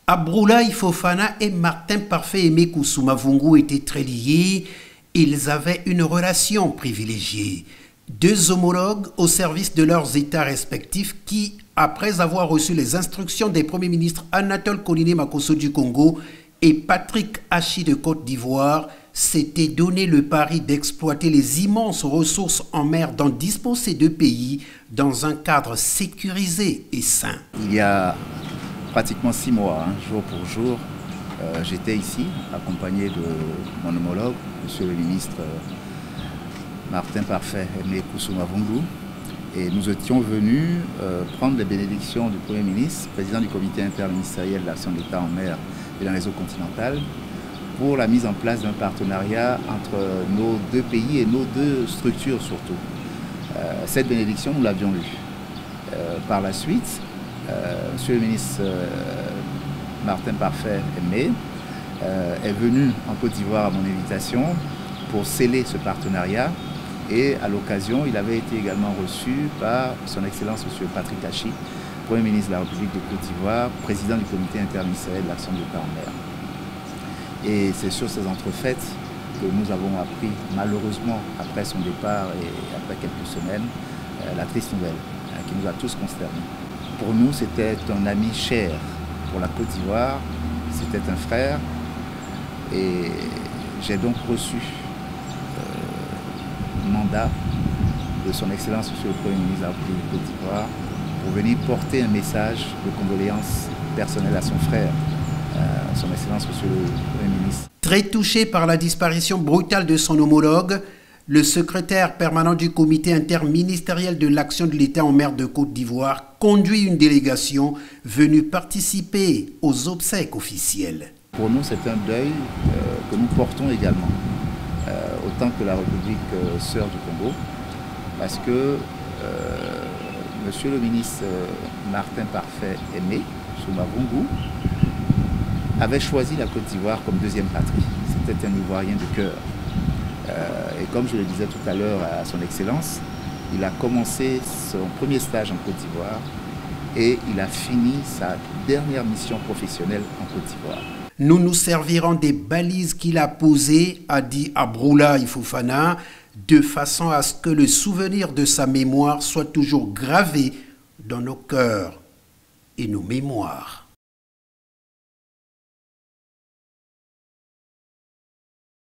Abdoulaye Fofana et Martin Parfait Aimé Koussoumavungu étaient très liés. Ils avaient une relation privilégiée. Deux homologues au service de leurs États respectifs qui, après avoir reçu les instructions des premiers ministres Anatole Koliné Makosso du Congo et Patrick Achi de Côte d'Ivoire, s'étaient donné le pari d'exploiter les immenses ressources en mer dont disposent ces deux pays dans un cadre sécurisé et sain. Il y a pratiquement 6 mois, jour pour jour, j'étais ici, accompagné de mon homologue, monsieur le ministre Martin Parfait Aimé Koussoumavungu, et nous étions venus prendre les bénédictions du Premier ministre, président du comité interministériel de l'action de l'État en mer et dans les eaux continentales, pour la mise en place d'un partenariat entre nos deux pays et nos deux structures surtout. Cette bénédiction, nous l'avions eue. Par la suite, monsieur le ministre Martin Parfait Aimé est venu en Côte d'Ivoire à mon invitation pour sceller ce partenariat, et à l'occasion, il avait été également reçu par son Excellence monsieur Patrick Achi, Premier ministre de la République de Côte d'Ivoire, président du comité interministériel de l'action de l'État en mer. Et c'est sur ces entrefaites que nous avons appris, malheureusement, après son départ et après quelques semaines, la triste nouvelle qui nous a tous consternés. Pour nous, c'était un ami cher. Pour la Côte d'Ivoire, c'était un frère. Et j'ai donc reçu mandat de son Excellence, monsieur le Premier ministre de la République de Côte d'Ivoire, pour venir porter un message de condoléances personnelles à son frère, son Excellence, monsieur le Premier ministre. Très touché par la disparition brutale de son homologue, le secrétaire permanent du comité interministériel de l'action de l'État en mer de Côte d'Ivoire conduit une délégation venue participer aux obsèques officielles. Pour nous, c'est un deuil que nous portons également, autant que la République sœur du Congo, parce que monsieur le ministre Martin Parfait Aimé Koussoumavungu avait choisi la Côte d'Ivoire comme deuxième patrie. C'était un Ivoirien de cœur. Et comme je le disais tout à l'heure à son Excellence, il a commencé son premier stage en Côte d'Ivoire et il a fini sa dernière mission professionnelle en Côte d'Ivoire. Nous nous servirons des balises qu'il a posées, a dit Abdoulaye Fofana, de façon à ce que le souvenir de sa mémoire soit toujours gravé dans nos cœurs et nos mémoires.